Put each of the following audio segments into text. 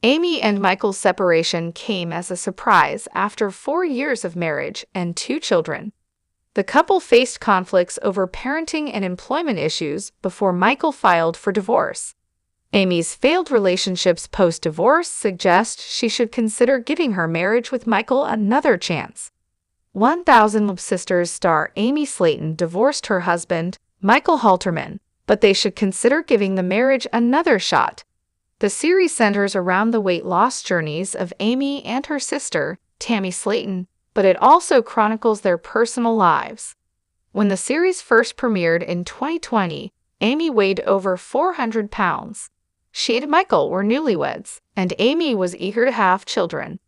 Amy and Michael's separation came as a surprise after 4 years of marriage and 2 children. The couple faced conflicts over parenting and employment issues before Michael filed for divorce. Amy's failed relationships post-divorce suggest she should consider giving her marriage with Michael another chance. 1000 Sisters star Amy Slaton divorced her husband, Michael Halterman, but they should consider giving the marriage another shot. The series centers around the weight loss journeys of Amy and her sister, Tammy Slaton, but it also chronicles their personal lives. When the series first premiered in 2020, Amy weighed over 400 pounds. She and Michael were newlyweds, and Amy was eager to have children.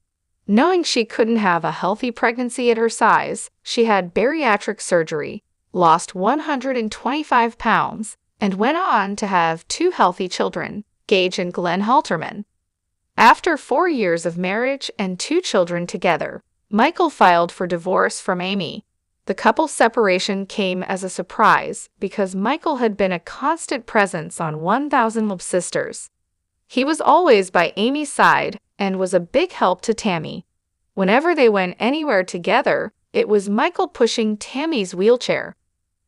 Knowing she couldn't have a healthy pregnancy at her size, she had bariatric surgery, lost 125 pounds, and went on to have 2 healthy children, Gage and Glenn Halterman. After 4 years of marriage and 2 children together, Michael filed for divorce from Amy. The couple's separation came as a surprise because Michael had been a constant presence on 1000 Sisters. He was always by Amy's side and was a big help to Tammy. Whenever they went anywhere together, it was Michael pushing Tammy's wheelchair.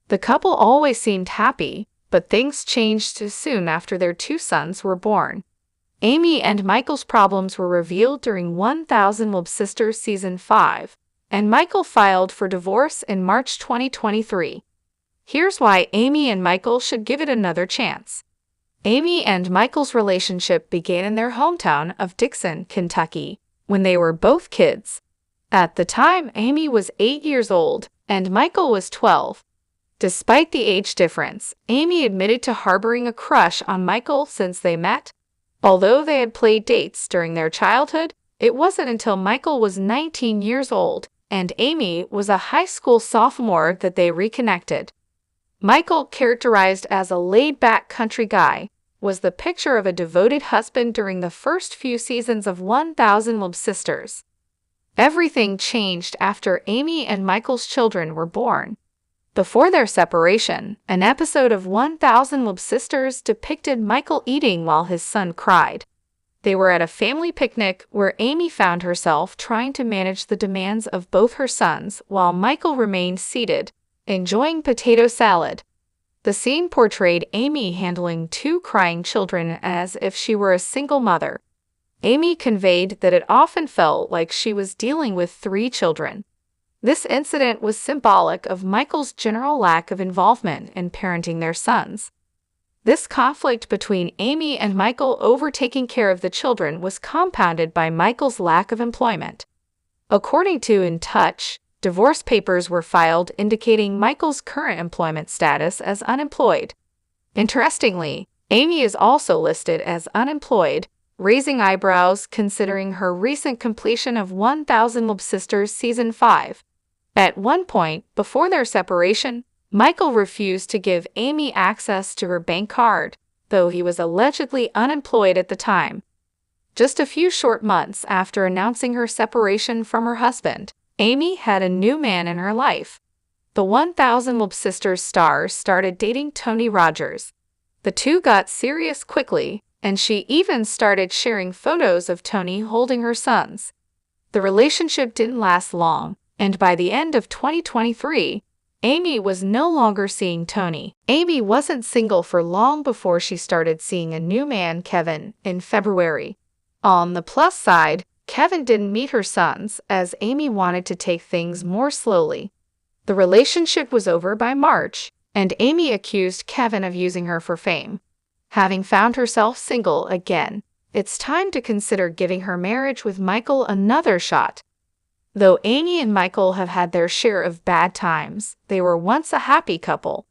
The couple always seemed happy, but things changed soon after their 2 sons were born. Amy and Michael's problems were revealed during 1000 Sisters Season 5, and Michael filed for divorce in March 2023. Here's why Amy and Michael should give it another chance. Amy and Michael's relationship began in their hometown of Dixon, Kentucky, when they were both kids. At the time, Amy was 8 years old, and Michael was 12. Despite the age difference, Amy admitted to harboring a crush on Michael since they met. Although they had played dates during their childhood, it wasn't until Michael was 19 years old and Amy was a high school sophomore that they reconnected. Michael, characterized as a laid-back country guy, was the picture of a devoted husband during the first few seasons of 1000 Sisters. Everything changed after Amy and Michael's children were born. Before their separation, an episode of 1000 Sisters depicted Michael eating while his son cried. They were at a family picnic where Amy found herself trying to manage the demands of both her sons while Michael remained seated, enjoying potato salad. The scene portrayed Amy handling 2 crying children as if she were a single mother. Amy conveyed that it often felt like she was dealing with 3 children. This incident was symbolic of Michael's general lack of involvement in parenting their sons. This conflict between Amy and Michael over taking care of the children was compounded by Michael's lack of employment. According to In Touch, divorce papers were filed indicating Michael's current employment status as unemployed. Interestingly, Amy is also listed as unemployed, raising eyebrows considering her recent completion of 1000 Sisters Season 5. At one point, before their separation, Michael refused to give Amy access to her bank card, though he was allegedly unemployed at the time. Just a few short months after announcing her separation from her husband, Amy had a new man in her life. The 1000 Sisters stars started dating Tony Rogers. The two got serious quickly, and she even started sharing photos of Tony holding her sons. The relationship didn't last long, and by the end of 2023, Amy was no longer seeing Tony. Amy wasn't single for long before she started seeing a new man, Kevin, in February. On the plus side, Kevin didn't meet her sons, as Amy wanted to take things more slowly. The relationship was over by March, and Amy accused Kevin of using her for fame. Having found herself single again, it's time to consider giving her marriage with Michael another shot. Though Amy and Michael have had their share of bad times, they were once a happy couple.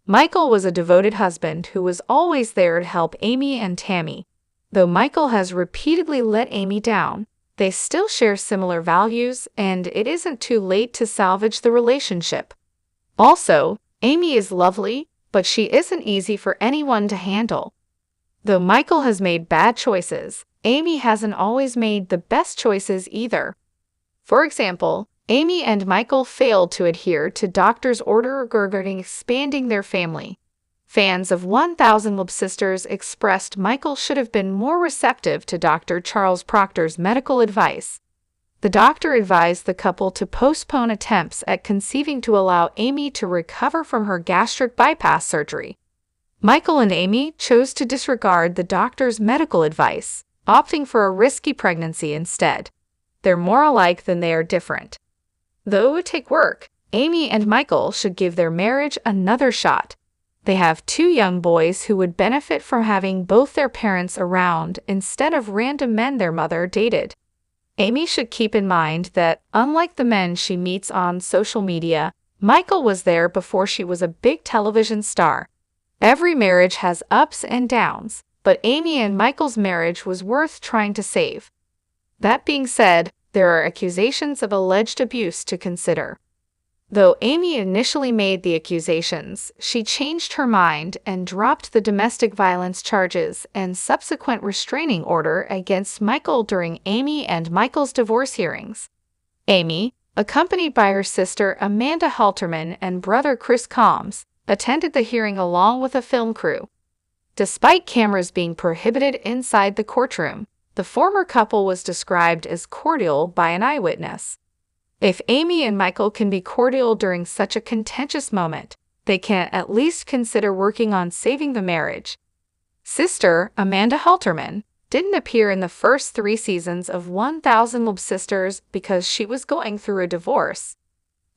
Michael was a devoted husband who was always there to help Amy and Tammy. Though Michael has repeatedly let Amy down, they still share similar values, and it isn't too late to salvage the relationship. Also, Amy is lovely, but she isn't easy for anyone to handle. Though Michael has made bad choices, Amy hasn't always made the best choices either. For example, Amy and Michael failed to adhere to doctor's order regarding expanding their family. Fans of 1000 Love Sisters expressed Michael should have been more receptive to Dr. Charles Proctor's medical advice. The doctor advised the couple to postpone attempts at conceiving to allow Amy to recover from her gastric bypass surgery. Michael and Amy chose to disregard the doctor's medical advice, opting for a risky pregnancy instead. They're more alike than they are different. Though it would take work, Amy and Michael should give their marriage another shot. They have 2 young boys who would benefit from having both their parents around instead of random men their mother dated. Amy should keep in mind that, unlike the men she meets on social media, Michael was there before she was a big television star. Every marriage has ups and downs, but Amy and Michael's marriage was worth trying to save. That being said, there are accusations of alleged abuse to consider. Though Amy initially made the accusations, she changed her mind and dropped the domestic violence charges and subsequent restraining order against Michael during Amy and Michael's divorce hearings. Amy, accompanied by her sister Amanda Halterman and brother Chris Combs, attended the hearing along with a film crew. Despite cameras being prohibited inside the courtroom, the former couple was described as cordial by an eyewitness. If Amy and Michael can be cordial during such a contentious moment, they can at least consider working on saving the marriage. Sister Amanda Halterman didn't appear in the first 3 seasons of 1000 Love Sisters because she was going through a divorce.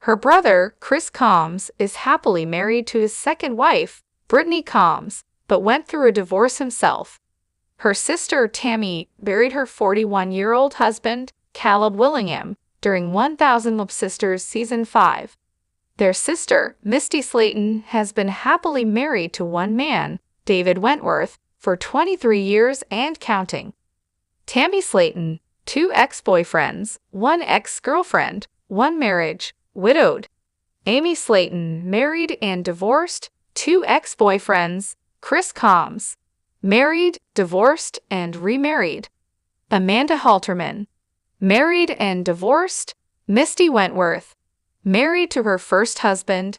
Her brother, Chris Combs, is happily married to his second wife, Brittany Combs, but went through a divorce himself. Her sister Tammy buried her 41-year-old husband, Caleb Willingham, during 1000 Love Sisters Season 5. Their sister, Misty Slaton, has been happily married to one man, David Wentworth, for 23 years and counting. Tammy Slaton, 2 ex-boyfriends, 1 ex-girlfriend, 1 marriage, widowed. Amy Slaton, married and divorced, 2 ex-boyfriends, Chris Combs, married, divorced, and remarried. Amanda Halterman, married and divorced. Misty Wentworth, married to her first husband,